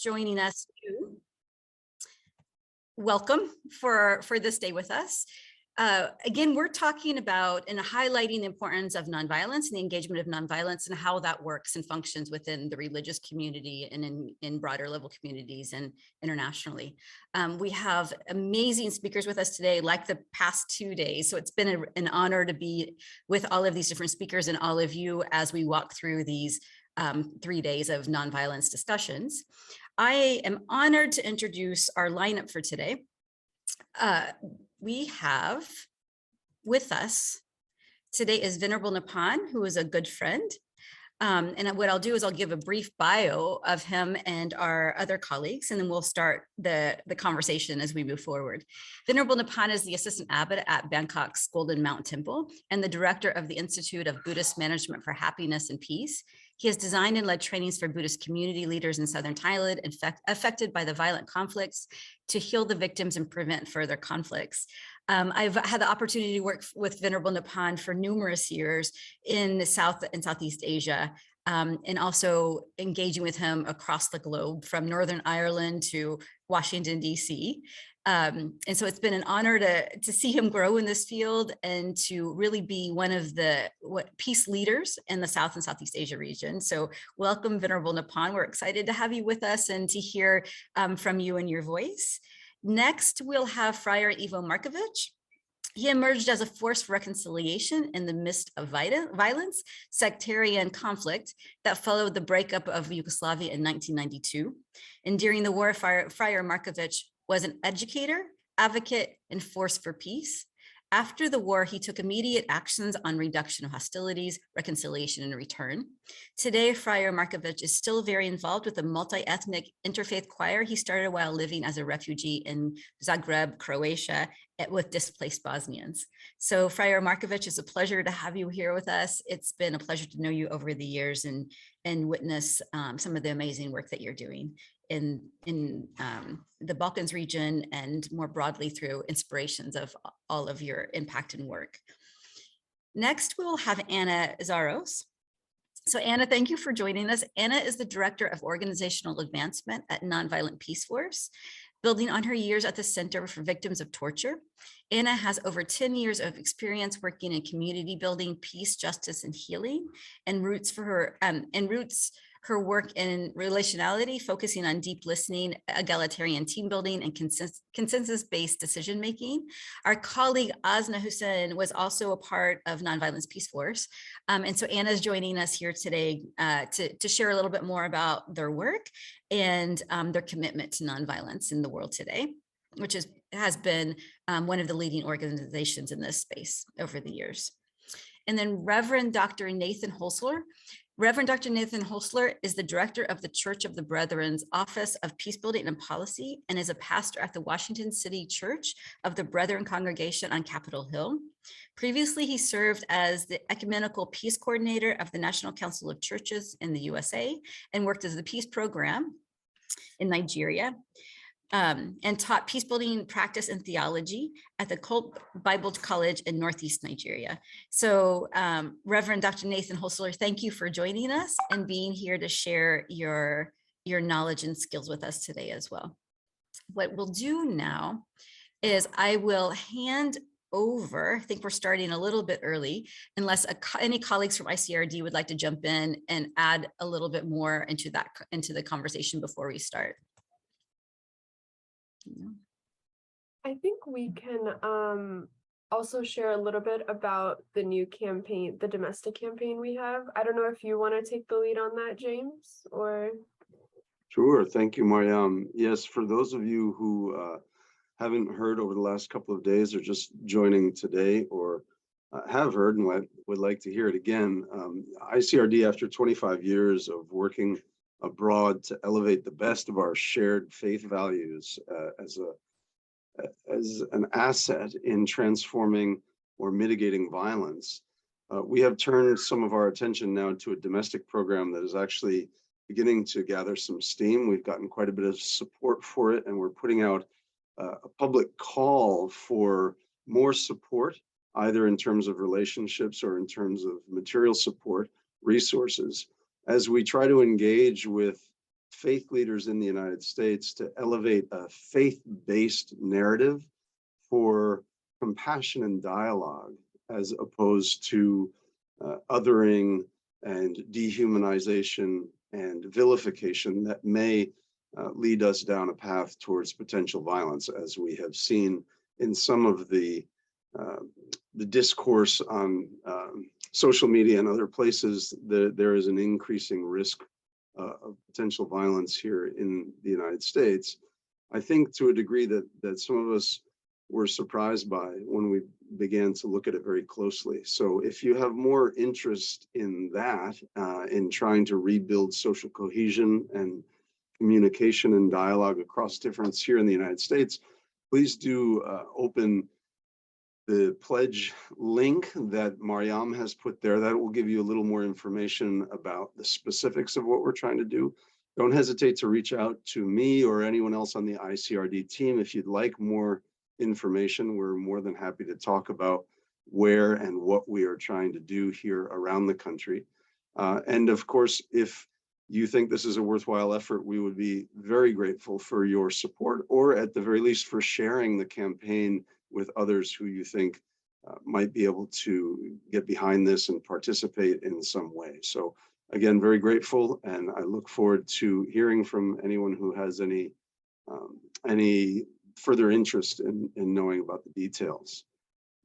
joining us, welcome for this day with us. Again, we're talking about and highlighting the importance of nonviolence and the engagement of nonviolence and how that works and functions within the religious community and in broader level communities and internationally. We have amazing speakers with us today, like the past 2 days. So it's been an honor to be with all of these different speakers and all of you as we walk through these 3 days of nonviolence discussions. I am honored to introduce our lineup for today. We have with us today is Venerable Napan, who is a good friend. And what I'll do is I'll give a brief bio of him and our other colleagues, and then we'll start the conversation as we move forward. Venerable Napan is the Assistant Abbot at Bangkok's Golden Mount Temple and the Director of the Institute of Buddhist Management for Happiness and Peace. He has designed and led trainings for Buddhist community leaders in Southern Thailand affected by the violent conflicts to heal the victims and prevent further conflicts. I've had the opportunity to work with Venerable Napan for numerous years in South and Southeast Asia, and also engaging with him across the globe from Northern Ireland to Washington, D.C. And so it's been an honor to see him grow in this field and to really be one of the peace leaders in the South and Southeast Asia region. So welcome, Venerable Napan. We're excited to have you with us and to hear from you and your voice. Next, we'll have Friar Ivo Markovic. He emerged as a force for reconciliation in the midst of violence, sectarian conflict that followed the breakup of Yugoslavia in 1992. And during the war, Friar Markovic was an educator, advocate, and force for peace. After the war, he took immediate actions on reduction of hostilities, reconciliation, and return. Today, Friar Markovic is still very involved with the multi-ethnic interfaith choir he started while living as a refugee in Zagreb, Croatia, with displaced Bosnians. So Friar Markovic, it's a pleasure to have you here with us. It's been a pleasure to know you over the years and witness some of the amazing work that you're doing in the Balkans region and more broadly through inspirations of all of your impact and work. Next, we'll have Anna Zaros. So Anna, thank you for joining us. Anna is the Director of Organizational Advancement at Nonviolent Peace Force. Building on her years at the Center for Victims of Torture, Anna has over 10 years of experience working in community building, peace, justice, and healing, and roots her work in relationality, focusing on deep listening, egalitarian team building, and consensus-based decision-making. Our colleague Asna Hussein was also a part of Nonviolence Peace Force. And so Anna's joining us here today to share a little bit more about their work and their commitment to nonviolence in the world today, which has been one of the leading organizations in this space over the years. And then Reverend Dr. Nathan Holsler. Reverend Dr. Nathan Holsler is the director of the Church of the Brethren's Office of Peacebuilding and Policy and is a pastor at the Washington City Church of the Brethren Congregation on Capitol Hill. Previously, he served as the Ecumenical Peace Coordinator of the National Council of Churches in the USA and worked as the Peace Program in Nigeria. And taught peacebuilding practice and theology at the Colt Bible College in Northeast Nigeria. So Reverend Dr. Nathan Holsler, thank you for joining us and being here to share your knowledge and skills with us today as well. What we'll do now is I will hand over, I think we're starting a little bit early, unless any colleagues from ICRD would like to jump in and add a little bit more into the conversation before we start. I think we can also share a little bit about the new campaign, the domestic campaign we have. I don't know if you want to take the lead on that, James, or? Sure, thank you, Mariam. Yes, for those of you who haven't heard over the last couple of days or just joining today or have heard and would like to hear it again, ICRD, after 25 years of working abroad to elevate the best of our shared faith values as an asset in transforming or mitigating violence, we have turned some of our attention now to a domestic program that is actually beginning to gather some steam. We've gotten quite a bit of support for it, and we're putting out a public call for more support, either in terms of relationships or in terms of material support, resources, as we try to engage with faith leaders in the United States to elevate a faith-based narrative for compassion and dialogue, as opposed to othering and dehumanization and vilification that may lead us down a path towards potential violence, as we have seen in some of the discourse on social media and other places. There is an increasing risk of potential violence here in the United States. I think to a degree that some of us were surprised by when we began to look at it very closely. So if you have more interest in that, in trying to rebuild social cohesion and communication and dialogue across difference here in the United States, please do open the pledge link that Mariam has put there. That will give you a little more information about the specifics of what we're trying to do. Don't hesitate to reach out to me or anyone else on the ICRD team if you'd like more information. We're more than happy to talk about where and what we are trying to do here around the country. And of course, if you think this is a worthwhile effort, we would be very grateful for your support, or at the very least for sharing the campaign with others who you think might be able to get behind this and participate in some way. So again, very grateful, and I look forward to hearing from anyone who has any further interest in knowing about the details.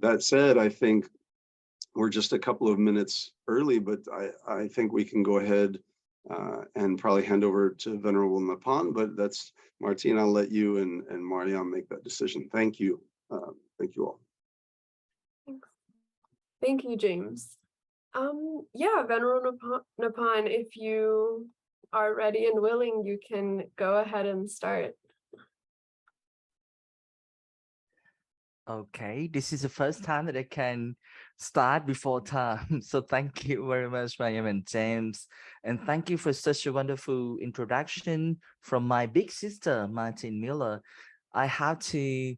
That said, I think we're just a couple of minutes early, but I think we can go ahead and probably hand over to Venerable Napan, but that's, Martine, I'll let you and Mariam make that decision. Thank you. Thank you all. Thanks. Thank you, James. Yeah, Venerable Napan, if you are ready and willing, you can go ahead and start. Okay, this is the first time that I can start before time. So thank you very much, Mariam and James. And thank you for such a wonderful introduction from my big sister, Martin Miller. I have to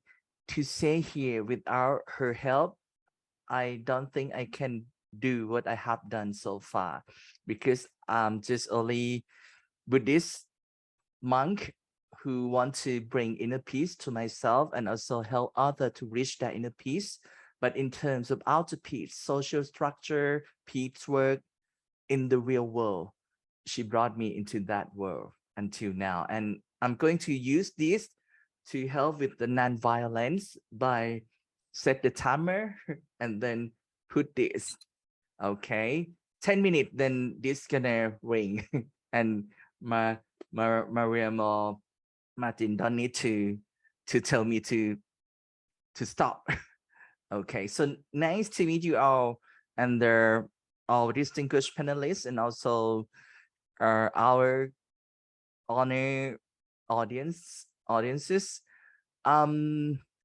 say here, without her help, I don't think I can do what I have done so far, because I'm just only Buddhist monk who want to bring inner peace to myself and also help others to reach that inner peace. But in terms of outer peace, social structure, peace work in the real world, she brought me into that world until now. And I'm going to use this to help with the non-violence by set the timer and then put this. Okay, 10 minutes, then this gonna ring. And Mariam or Martin don't need to tell me to stop. Okay, so nice to meet you all, and our distinguished panelists, and also our honor audiences.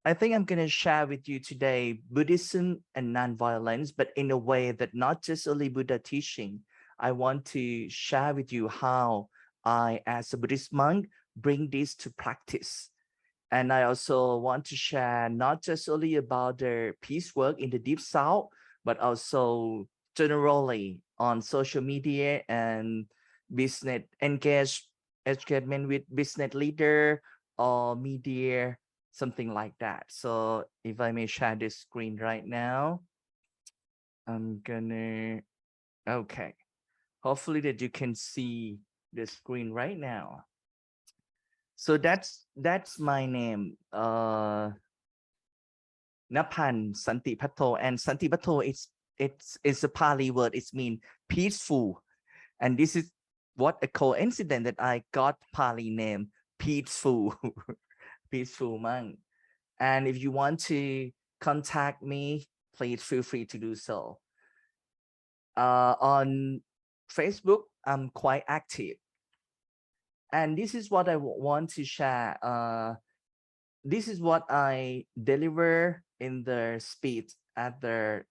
I think I'm gonna share with you today Buddhism and non-violence, but in a way that not just only Buddha teaching. I want to share with you how I, as a Buddhist monk, bring this to practice. And I also want to share not just only about the peace work in the Deep South, but also generally on social media and business engagement with business leader or media, something like that. So if I may share this screen right now, I'm gonna, okay. Hopefully that you can see the screen right now. So that's my name, Napan Santipatto, and Santipatto it's a Pali word. It means peaceful, and this is what a coincidence that I got Pali name peaceful, peaceful monk. And if you want to contact me, please feel free to do so. On Facebook, I'm quite active. And this is what I want to share. This is what I deliver in the speech at the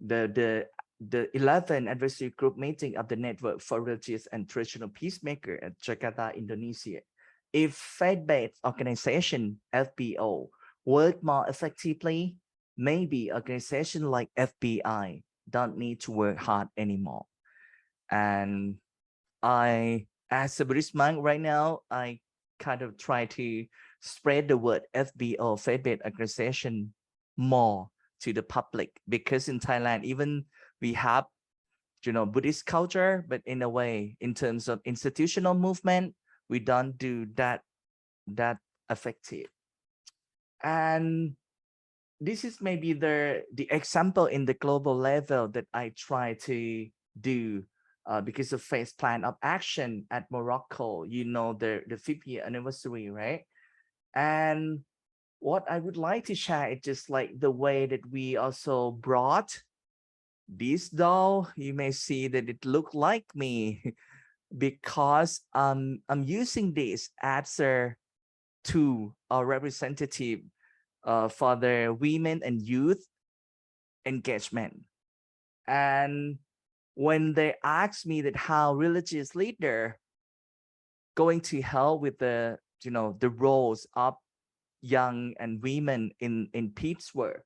11th anniversary group meeting of the Network for Religious and Traditional Peacemaker at Jakarta, Indonesia. If faith-based organization FBO work more effectively, maybe organization like FBI don't need to work hard anymore. And I as a Buddhist monk right now, I kind of try to spread the word FBO, faith-based organization, more to the public, because in Thailand, even we have, Buddhist culture, but in a way, in terms of institutional movement, we don't do that effective. And this is maybe the example in the global level that I try to do, because of Faith Plan of Action at Morocco, the 50th anniversary, right? And what I would like to share is just like the way that we also brought this doll. You may see that it looked like me because I'm using this as a tool or representative for the women and youth engagement. And when they ask me that how religious leader going to help with the roles of young and women in peace work,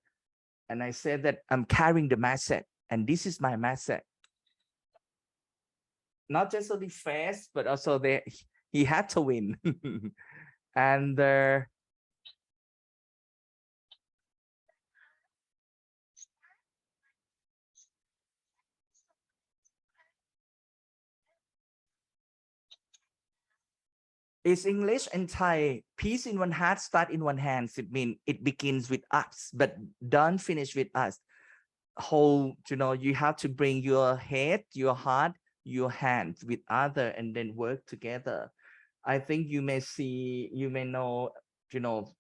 and I said that I'm carrying the message, and this is my message. Not just only fast, but also he had to win. And it's English and Thai. Peace in one heart, start in one hand. It means it begins with us, but don't finish with us. Whole, you have to bring your head, your heart, your hands with other, and then work together. I think you may know,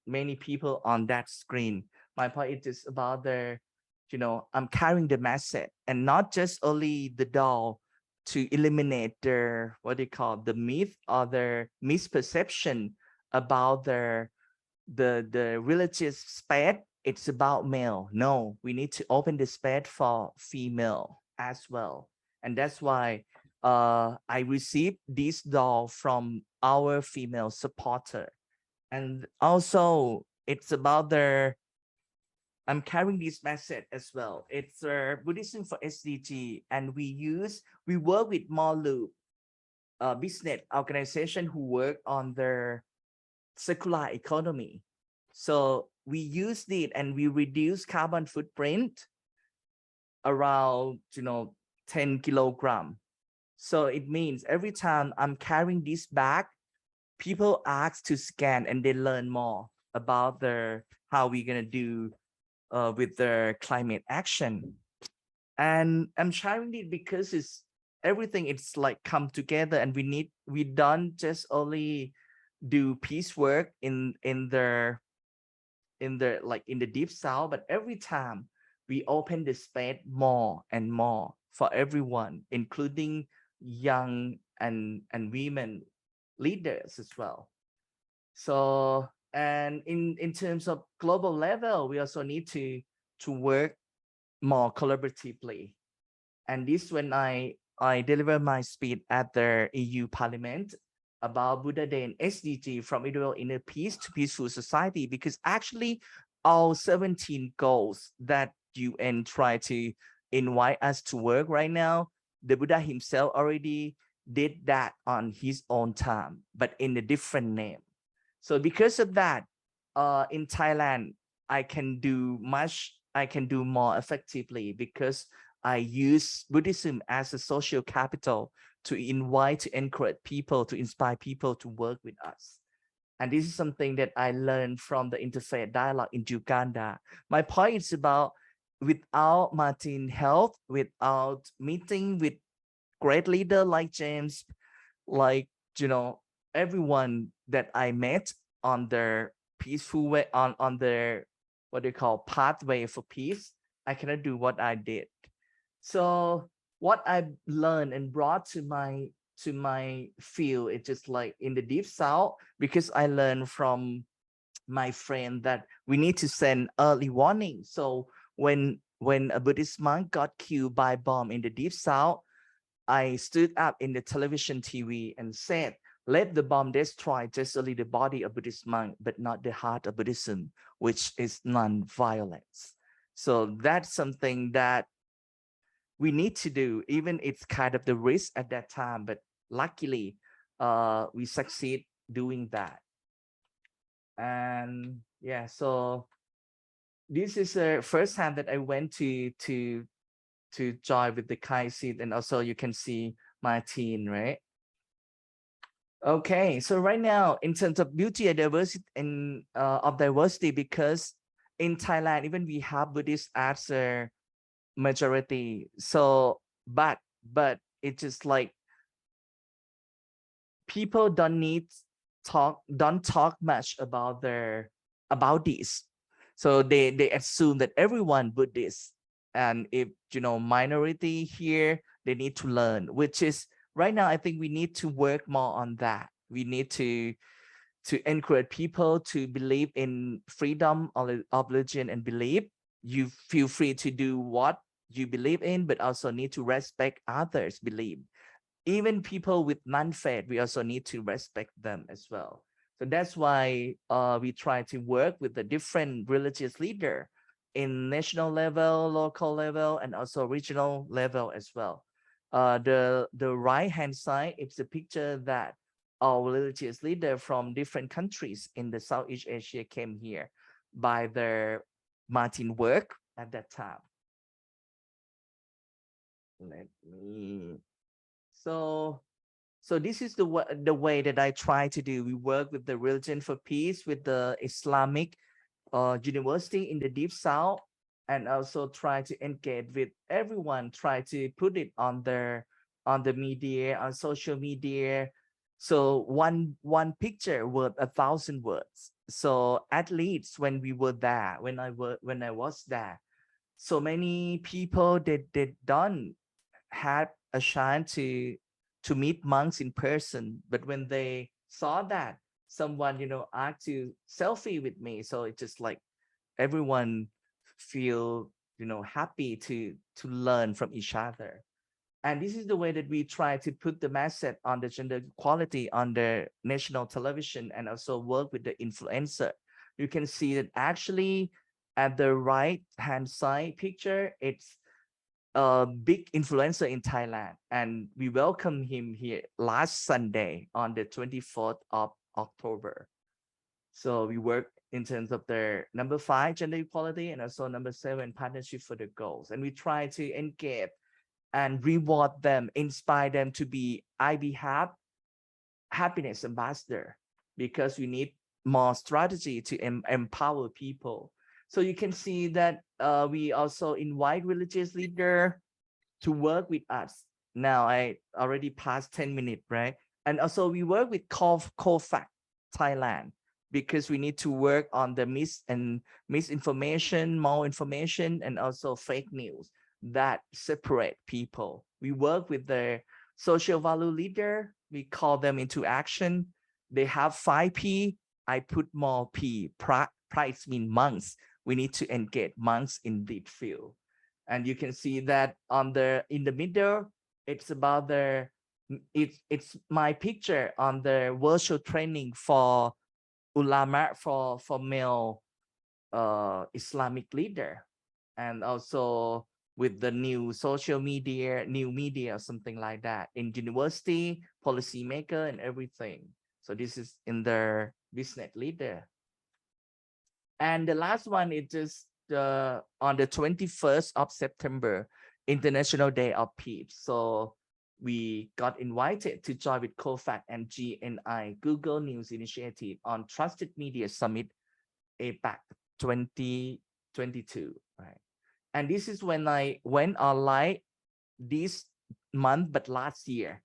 many people on that screen. My point is about I'm carrying the message, and not just only the doll, to eliminate the myth or the misperception about the religious space. It's about male. No, we need to open the space for female as well. And that's why I received this doll from our female supporter. And also it's about I'm carrying this message as well. It's Buddhism for SDG, and we work with Molu business organization who work on their circular economy. So we use it and we reduce carbon footprint around 10 kilogram. So it means every time I'm carrying this bag, people ask to scan and they learn more about how we're gonna do with the climate action. And I'm sharing it because everything it's like come together, and we don't just only do peace work in the deep south, but every time we open the space more and more for everyone, including young and women leaders as well. So, and in terms of global level, we also need to work more collaboratively. And this when I deliver my speech at the EU Parliament about Buddha Day and SDG, from individual inner peace to peaceful society, because actually all 17 goals that UN try to invite us to work right now, the Buddha himself already did that on his own time, but in a different name. So because of that, in Thailand, I can do more effectively, because I use Buddhism as a social capital to invite, to encourage people, to inspire people to work with us. And this is something that I learned from the interfaith dialogue in Uganda. My point is about, without Martin Health, without meeting with great leader like James, like, everyone that I met on their peaceful way, on their, what they call pathway for peace, I cannot do what I did. So what I learned and brought to my field, it's just like in the deep south, because I learned from my friend that we need to send early warning. So when a Buddhist monk got killed by bomb in the deep south, I stood up in the television TV and said, let the bomb destroy just only the body of Buddhist monk, but not the heart of Buddhism, which is non-violence. So that's something that we need to do, even it's kind of the risk at that time. But luckily, we succeed doing that. And yeah, so this is the first time that I went to join with the Kai seat, and also you can see my team, right? Okay, so right now in terms of beauty and diversity and of diversity, because in Thailand even we have Buddhist as a majority, so but it's just like people don't talk much about this, so they assume that everyone Buddhist, and if minority here, they need to learn, which is right now I think we need to work more on that. We need to encourage people to believe in freedom of religion and belief. You feel free to do what you believe in, but also need to respect others' belief. Even people with non-faith, we also need to respect them as well. So that's why we try to work with the different religious leader in national level, local level, and also regional level as well. The right hand side is a picture that our religious leader from different countries in the Southeast Asia came here by their Martin work at that time. Let me. So this is the way that I try to do. We work with the Religion for Peace, with the Islamic University in the Deep South, and also try to engage with everyone, try to put it on the media, on social media. So one picture worth 1,000 words. So at least when we were there, when I was there, so many people they don't have a chance to meet monks in person, but when they saw that someone asked to selfie with me, so it's just like everyone feel happy to learn from each other. And this is the way that we try to put the message on the gender equality on the national television, and also work with the influencer. You can see that actually at the right hand side picture, it's a big influencer in Thailand, and we welcome him here last Sunday on the 24th of October. So we work in terms of their number 5, gender equality, and also number 7, partnership for the goals. And we try to engage and reward them, inspire them to be IBHAP happiness ambassador, because we need more strategy to empower people. So you can see that we also invite religious leader to work with us. Now I already passed 10 minutes, right? And also we work with COFAC Thailand, because we need to work on the misinformation, malinformation, and also fake news that separate people. We work with the social value leader. We call them into action. They have 5 P. I put more P. Price mean monks. We need to engage monks in deep field. And you can see that in the middle, it's about it's my picture on the virtual training for ulama, for male Islamic leader, and also with the new social media, new media, something like that, in university, policymaker, and everything. So this is in the business leader. And the last one is just on the 21st of September, International Day of Peace. So we got invited to join with COFAC and GNI, Google News Initiative, on Trusted Media Summit APAC 2022, right? And this is when I went online this month, but last year.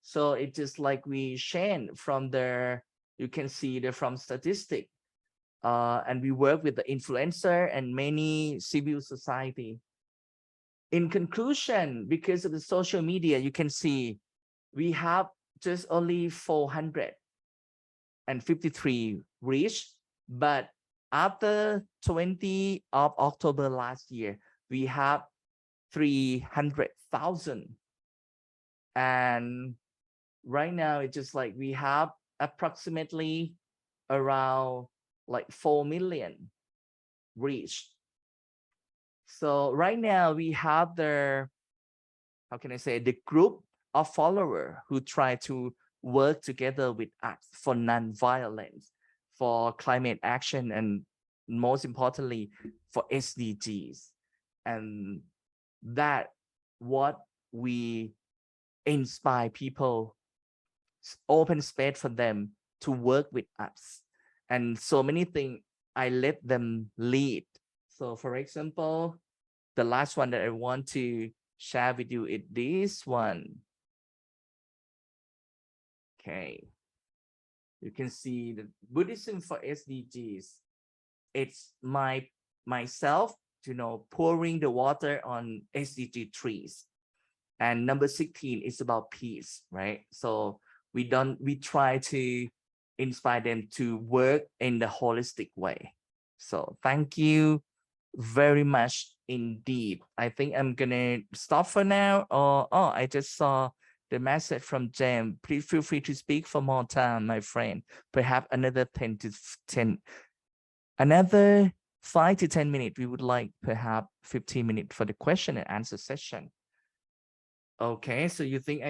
So it's just like we shared from you can see from statistic, and we work with the influencer and many civil society. In conclusion, because of the social media, you can see we have just only 453 reached, but after 20th of October last year, we have 300,000. And right now, it's just like we have approximately around like 4 million reached. So right now we have how can I say, the group of followers who try to work together with us for non-violence, for climate action, and most importantly, for SDGs. And that what we inspire people, open space for them to work with us. And so many things I let them lead. So for example, the last one that I want to share with you is this one. Okay. You can see the Buddhism for SDGs. It's myself, pouring the water on SDG trees. And number 16 is about peace, right? So we try to inspire them to work in the holistic way. So thank you very much indeed. I think I'm gonna stop for now. I just saw the message from James. Please feel free to speak for more time, my friend. Perhaps another 5 to 10 minutes. We would like perhaps 15 minutes for the question and answer session. Okay, so you think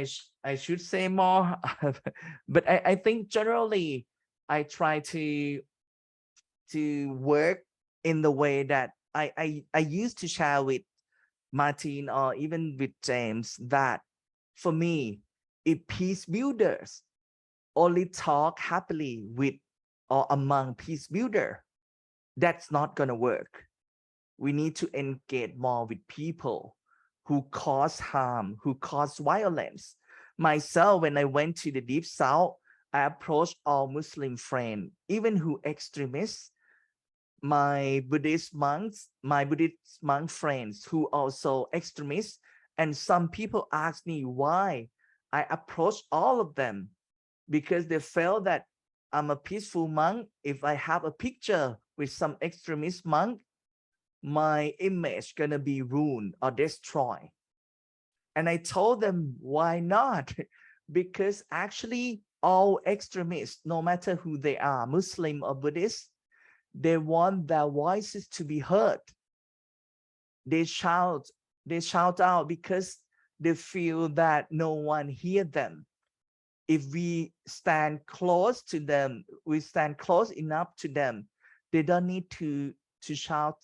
I should say more? But I think generally I try to work in the way that I used to share with Martin or even with James, that for me, if peace builders only talk happily with or among peace builder, that's not gonna work. We need to engage more with people who cause harm, who cause violence. Myself, when I went to the Deep South, I approached all Muslim friends, even who extremists, my Buddhist monk friends who also extremists, and some people ask me why I approach all of them, because they felt that I'm a peaceful monk. If I have a picture with some extremist monk, my image gonna be ruined or destroyed. And I told them, why not? Because actually all extremists, no matter who they are, Muslim or Buddhist, they want their voices to be heard. They shout out because they feel that no one hears them. If we stand close to them, we stand close enough to them, they don't need to shout.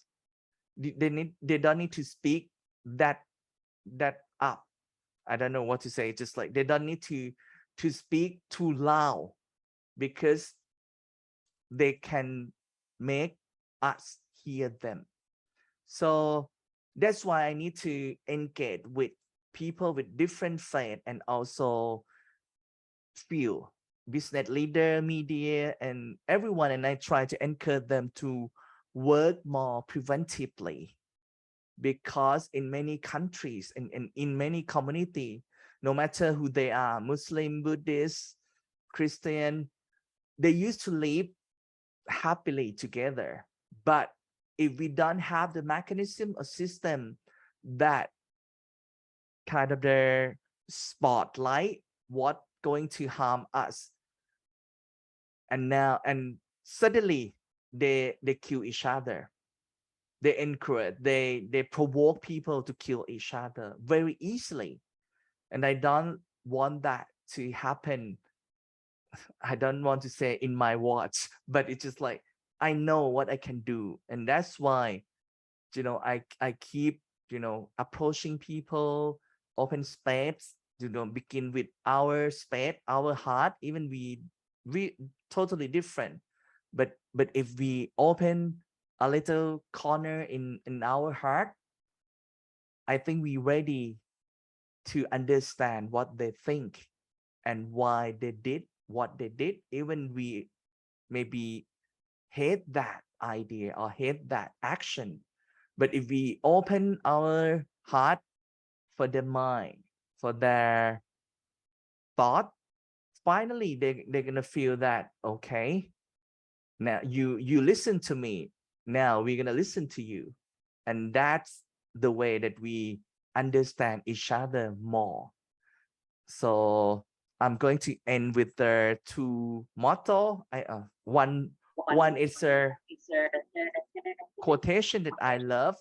They don't need to speak that up. I don't know what to say. Just like they don't need to speak too loud, because they can make us hear them. So that's why I need to engage with people with different faith, and also feel business leader, media, and everyone. And I try to encourage them to work more preventively, because in many countries and in many communities, no matter who they are, Muslim, Buddhist, Christian, they used to live happily together. But if we don't have the mechanism or system that kind of the spotlight what going to harm us, and suddenly they kill each other, they encourage, they provoke people to kill each other very easily. And I don't want that to happen. I don't want to say in my watch, but it's just like I know what I can do. And that's why I keep approaching people, open space, begin with our space, our heart. Even we totally different, but if we open a little corner in our heart, I think we're ready to understand what they think and why they did what they did. Even we maybe hate that idea or hate that action, but if we open our heart for their mind, for their thought, finally they're gonna feel that, okay, now you listen to me, now we're gonna listen to you. And that's the way that we understand each other more. So I'm going to end with the two motto. One is a quotation that I love.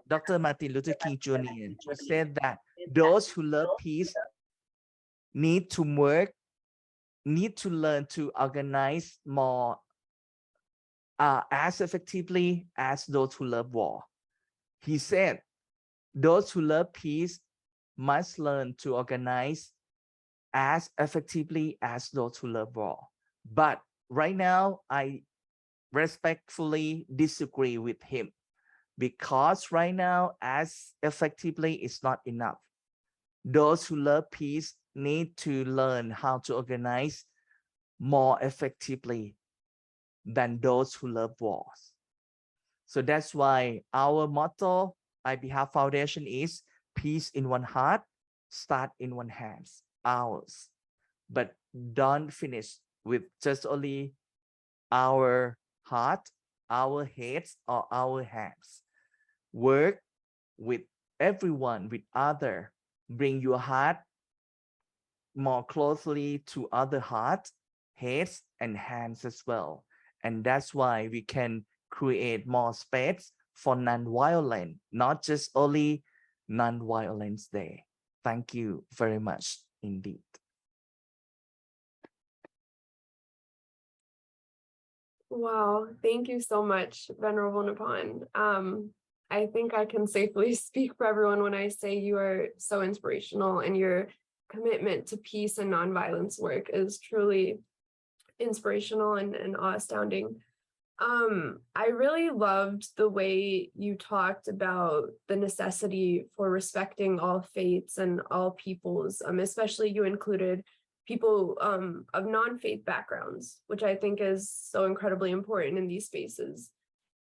Dr. Martin Luther King Jr. said that those who love peace need to work need to learn to organize more as effectively as those who love war. He said, those who love peace must learn to organize as effectively as those who love war. But right now, I respectfully disagree with him, because right now, as effectively is not enough. Those who love peace need to learn how to organize more effectively than those who love wars. So that's why our motto, IBHAP Foundation, is peace in one heart, start in one hands, ours. But don't finish with just only our heart, our heads, or our hands. Work with everyone, with other. Bring your heart more closely to other hearts, heads, and hands as well. And that's why we can create more space for non-violent, not just only non-violence day. Thank you very much indeed. Wow, thank you so much, Venerable Napan. I think I can safely speak for everyone when I say you are so inspirational, and your commitment to peace and nonviolence work is truly inspirational and awe-astounding. I really loved the way you talked about the necessity for respecting all faiths and all peoples, especially you included people of non-faith backgrounds, which I think is so incredibly important in these spaces.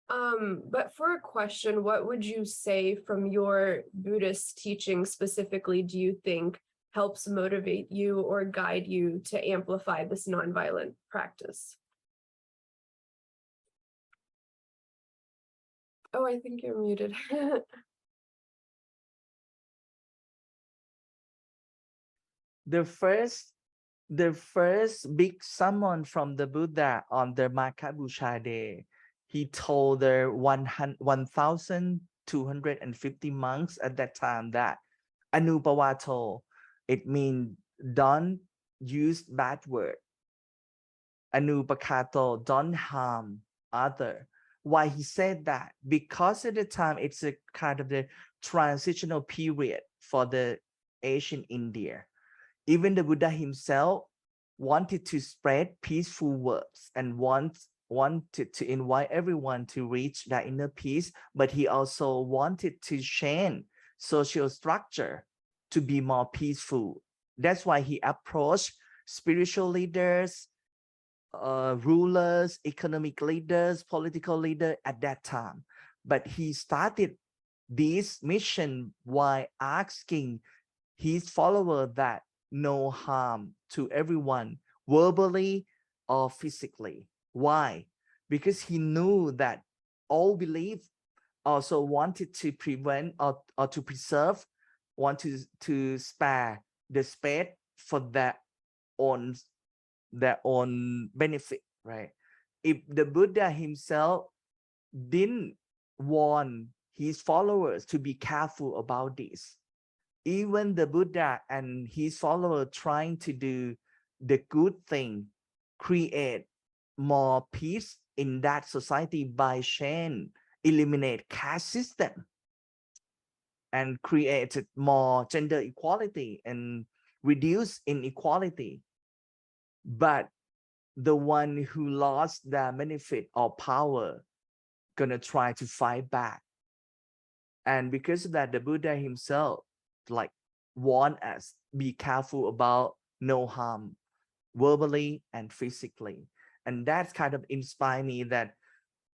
But for a question, what would you say from your Buddhist teaching specifically do you think helps motivate you or guide you to amplify this nonviolent practice? Oh, I think you're muted. The first big summon from the Buddha on the Makabusha day, he told the 1,250 monks at that time that Anupawato, it means don't use bad word. Anupakato, don't harm other. Why he said that? Because at the time it's a kind of the transitional period for the ancient India. Even the Buddha himself wanted to spread peaceful words and wanted to invite everyone to reach that inner peace, but he also wanted to change social structure to be more peaceful. That's why he approached spiritual leaders, rulers, economic leaders, political leaders at that time. But he started this mission by asking his followers that no harm to everyone, verbally or physically. Why? Because he knew that all belief also wanted to prevent or to preserve, want to spare the space for their own benefit, right? If the Buddha himself didn't want his followers to be careful about this, even the Buddha and his followers trying to do the good thing, create more peace in that society by eliminate caste system and created more gender equality and reduce inequality. But the one who lost their benefit or power gonna try to fight back. And because of that, the Buddha himself like warn us, be careful about no harm, verbally and physically. And that's kind of inspired me that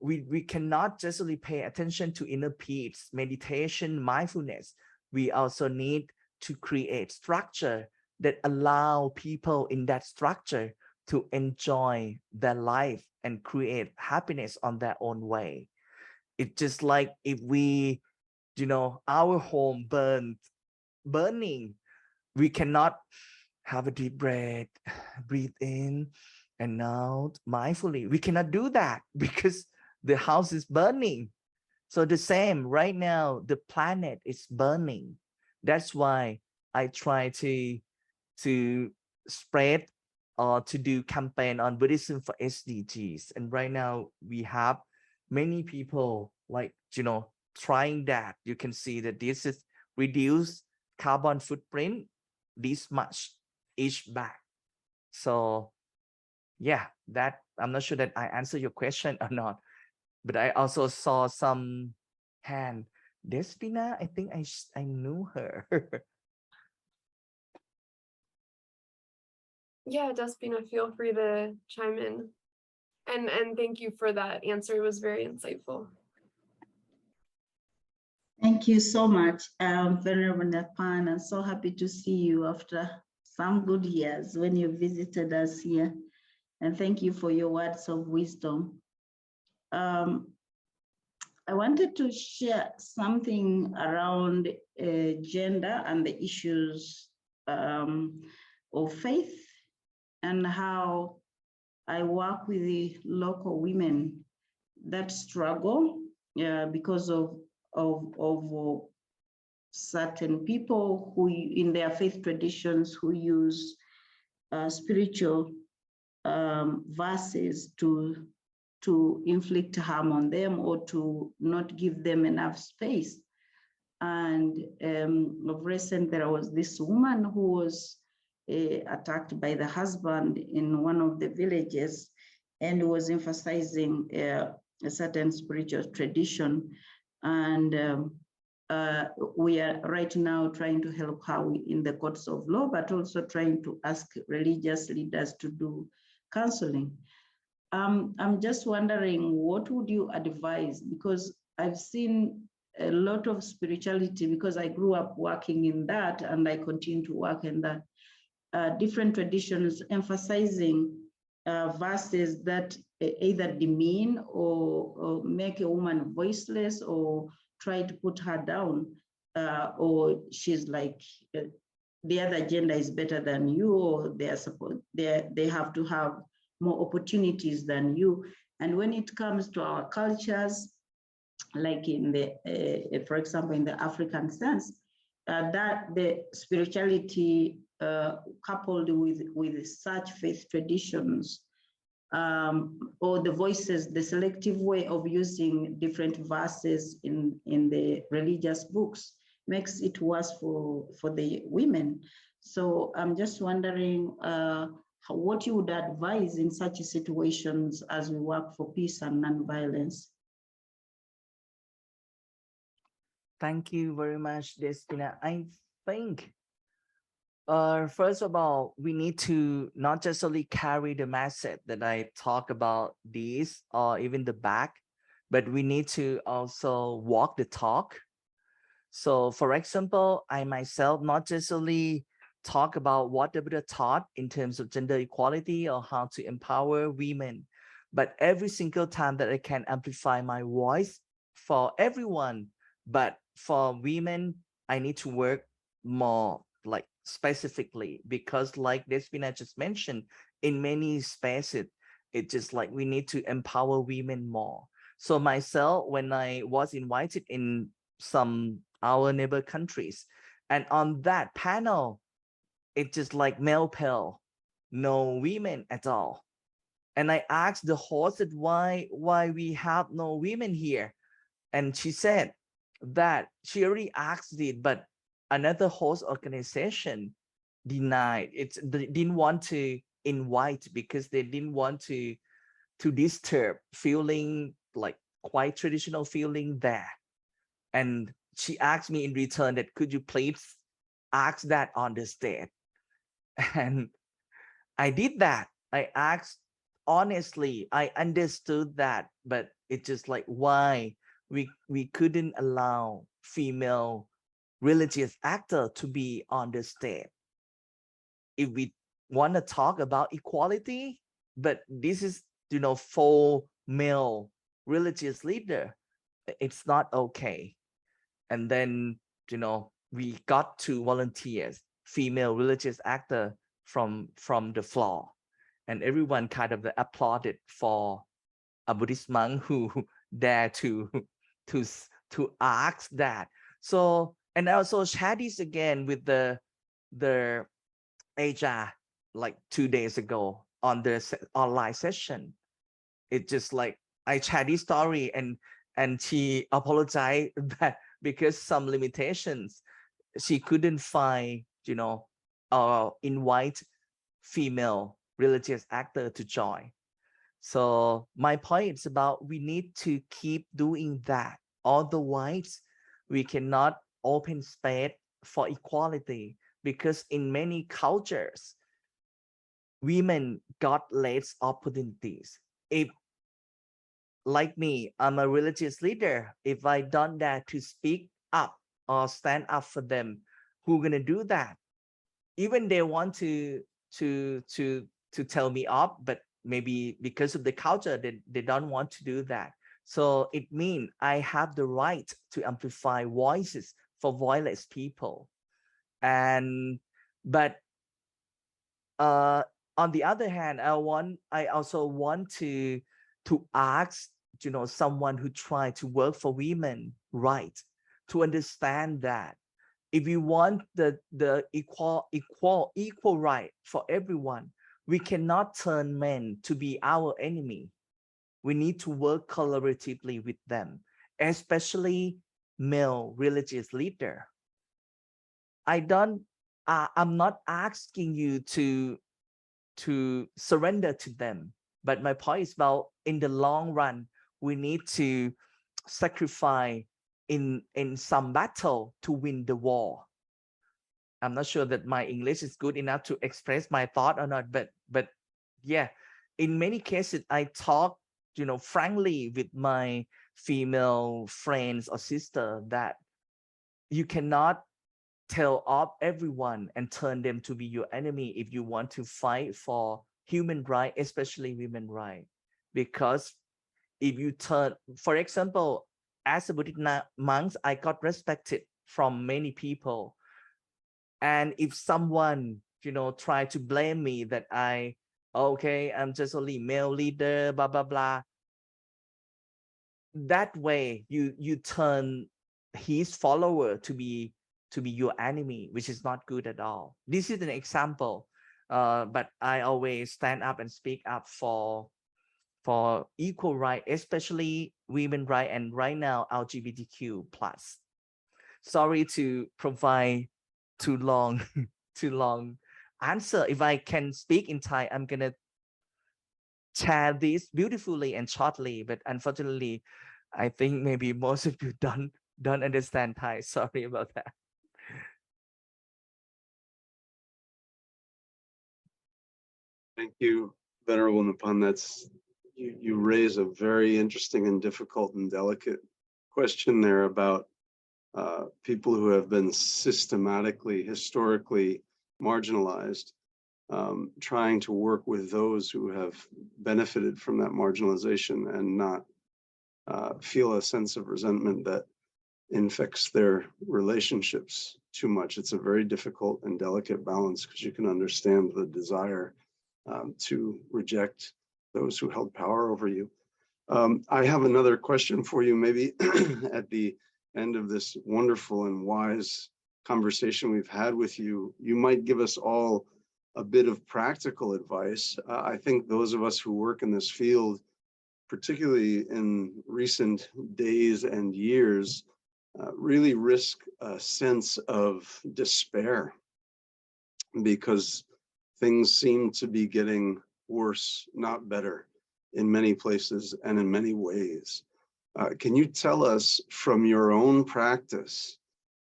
we cannot just only pay attention to inner peace, meditation, mindfulness. We also need to create structure that allow people in that structure to enjoy their life and create happiness on their own way. It's just like if we, our home burning, we cannot have a deep breath, breathe in and out mindfully. We cannot do that because the house is burning. So the same right now, the planet is burning. That's why I try to spread to do campaign on Buddhism for SDGs. And right now we have many people like, trying that. You can see that this is reduce carbon footprint this much each bag. So yeah, that I'm not sure that I answered your question or not, but I also saw some hand. Despina, I think I knew her. Yeah, Despina, feel free to chime in. And thank you for that answer. It was very insightful. Thank you so much, Venerable Napan. I'm so happy to see you after some good years when you visited us here. And thank you for your words of wisdom. I wanted to share something around gender and the issues of faith and how I work with the local women that struggle because of certain people who in their faith traditions who use spiritual verses to inflict harm on them or to not give them enough space. And of recent, there was this woman who was attacked by the husband in one of the villages and was emphasizing a certain spiritual tradition. And we are right now trying to help her in the courts of law, but also trying to ask religious leaders to do counseling. I'm just wondering, what would you advise? Because I've seen a lot of spirituality because I grew up working in that and I continue to work in that. Different traditions emphasizing verses that either demean or make a woman voiceless or try to put her down, or she's like, the other gender is better than you, or they have to have more opportunities than you. And when it comes to our cultures, like in the, for example, in the African sense, that the spirituality coupled with such faith traditions, or the voices, the selective way of using different verses in the religious books makes it worse for the women. So I'm just wondering what you would advise in such situations as we work for peace and nonviolence. Thank you very much, Despina. I think, first of all, we need to not just only carry the message that I talk about this or even the back, but we need to also walk the talk. So for example, I myself not just only talk about what the Buddha taught in terms of gender equality or how to empower women, but every single time that I can amplify my voice for everyone, but for women, I need to work more like specifically, because like Despina just mentioned, in many spaces, it's just like we need to empower women more. So myself, when I was invited in some our neighbor countries, and on that panel, it's just like male pale, no women at all. And I asked the host that why we have no women here, and she said that she already asked it, but another host organization denied it. They didn't want to invite because they didn't want to disturb feeling like quite traditional feeling there. And she asked me in return that could you please ask that on the stage. And I did that. I asked honestly, I understood that, but it's just like why we couldn't allow female religious actor to be on the stage. If we want to talk about equality, but this is, for male religious leader, it's not okay. And then, we got 2 volunteers, female religious actor from the floor, and everyone kind of applauded for a Buddhist monk who dare to ask that. So, and I also share this again with the HR, like 2 days ago on the online session. It just like I shared this story and she apologized that because some limitations she couldn't find, you know, invite female religious actor to join. So my point is about we need to keep doing that. Otherwise, we cannot open space for equality, because in many cultures, women got less opportunities. If, like me, I'm a religious leader, if I done that to speak up or stand up for them, who gonna do that? Even they want to tell me off, but maybe because of the culture, they don't want to do that. So it means I have the right to amplify voices for voiceless people. And but on the other hand, I also want to ask, you know, someone who try to work for women right, to understand that if we want the equal right for everyone, we cannot turn men to be our enemy. We need to work collaboratively with them, especially male religious leader. I'm not asking you to surrender to them, but my point is about in the long run, we need to sacrifice in some battle to win the war. I'm not sure that my English is good enough to express my thought or not, but yeah, in many cases I talk, you know, frankly with my female friends or sister that you cannot tell off everyone and turn them to be your enemy if you want to fight for human rights, especially women rights. Because if you turn, for example, as a Buddhist monk, I got respected from many people. And if someone, you know, try to blame me that I'm just only male leader, blah, blah, blah. That way you turn his follower to be your enemy, which is not good at all. This is an example, but I always stand up and speak up for equal right, especially women right, and right now LGBTQ plus. Sorry to provide too long answer. If I can speak in Thai, I'm gonna share this beautifully and shortly, but unfortunately I think maybe most of you don't understand Thai. Sorry about that. Thank you, Venerable Napan. You raise a very interesting and difficult and delicate question there about people who have been systematically, historically marginalized, trying to work with those who have benefited from that marginalization and not feel a sense of resentment that infects their relationships too much. It's a very difficult and delicate balance, because you can understand the desire to reject those who held power over you. I have another question for you, maybe at the end of this wonderful and wise conversation we've had with you. You might give us all a bit of practical advice. I think those of us who work in this field, particularly in recent days and years, really risk a sense of despair, because things seem to be getting worse, not better, in many places and in many ways. Can you tell us from your own practice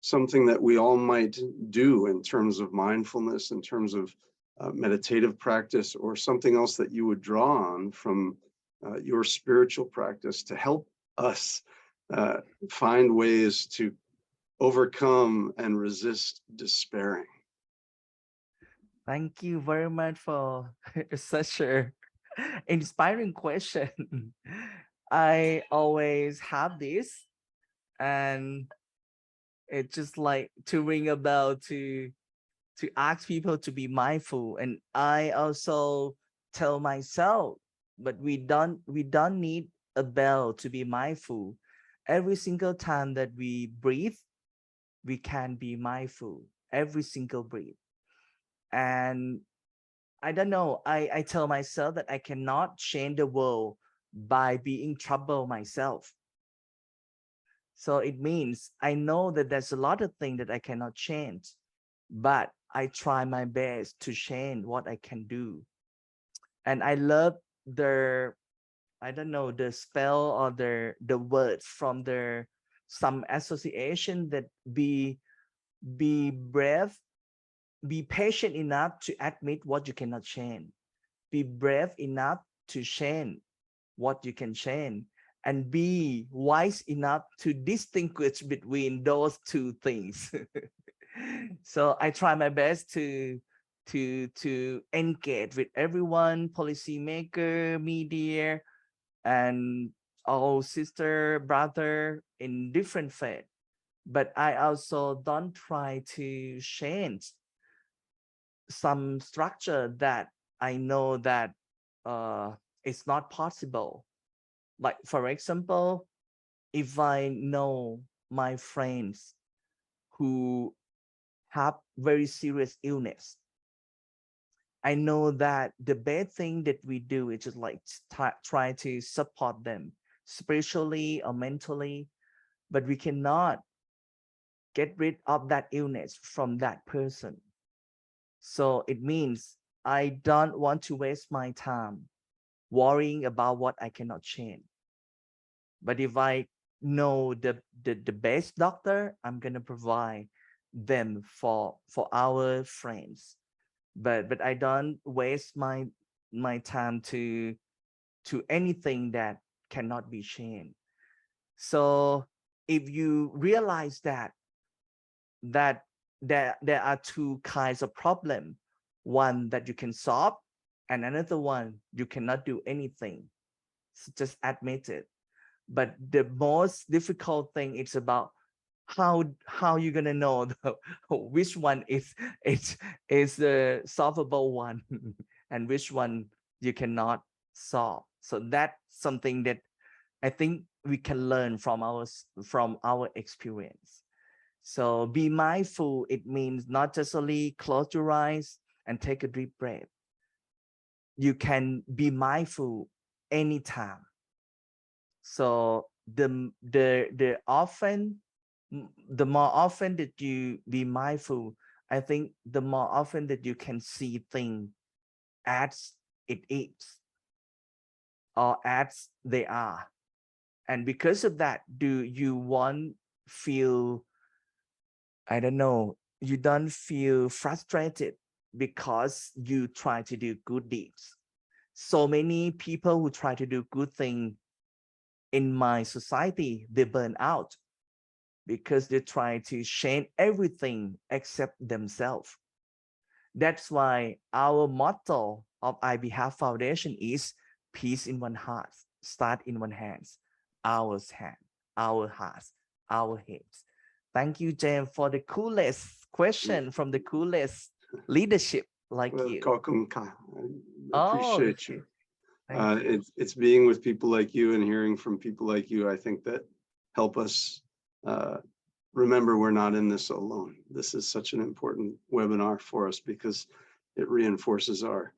something that we all might do in terms of mindfulness, in terms of meditative practice, or something else that you would draw on from your spiritual practice to help us find ways to overcome and resist despairing? Thank you very much for such a inspiring question. I always have this, and it's just like to ring a bell to ask people to be mindful. And I also tell myself, but we don't need a bell to be mindful. Every single time that we breathe, we can be mindful. Every single breath. And I don't know. I tell myself that I cannot change the world by being trouble myself. So it means I know that there's a lot of things that I cannot change, but I try my best to change what I can do. And I love the, I don't know, the spell or the words from some association that be brave, be patient enough to admit what you cannot change, be brave enough to change what you can change, and be wise enough to distinguish between those two things. So I try my best to engage with everyone, policymaker, media, and all sister, brother in different faith. But I also don't try to change some structure that I know that it's not possible. Like, for example, if I know my friends who have very serious illness, I know that the best thing that we do is just like try to support them spiritually or mentally, but we cannot get rid of that illness from that person. So it means I don't want to waste my time worrying about what I cannot change. But if I know the best doctor, I'm gonna provide them for our friends. But I don't waste my time to anything that cannot be changed. So if you realize that there are two kinds of problem, one that you can solve and another one you cannot do anything, so just admit it. But the most difficult thing is about how you're gonna know which one is the solvable one and which one you cannot solve. So that's something that I think we can learn from our experience. So be mindful. It means not just only close your eyes and take a deep breath. You can be mindful anytime. So the more often that you be mindful, I think the more often that you can see things as it is or as they are. And because of that, do you want feel, I don't know, you don't feel frustrated because you try to do good deeds. So many people who try to do good things in my society, they burn out because they try to change everything except themselves. That's why our motto of IBHAP Foundation is peace in one heart, start in one hands, our hand, our hearts, our heads. Thank you, James, for the coolest question from the coolest leadership like you. Welcome, Ka. I appreciate you. It's being with people like you and hearing from people like you, I think, that help us remember we're not in this alone. This is such an important webinar for us because it reinforces our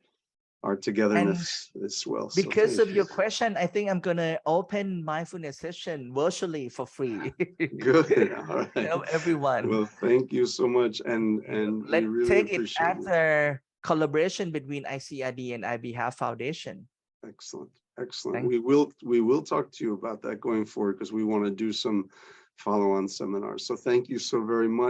togetherness as well. Because of your question, I think I'm gonna open mindfulness session virtually for free. Good. All right. Everyone. Well, thank you so much, and let's we really take it appreciate as a collaboration between ICRD and IBHAP Foundation. Excellent, excellent. We will talk to you about that going forward because we want to do some follow-on seminars. So thank you so very much.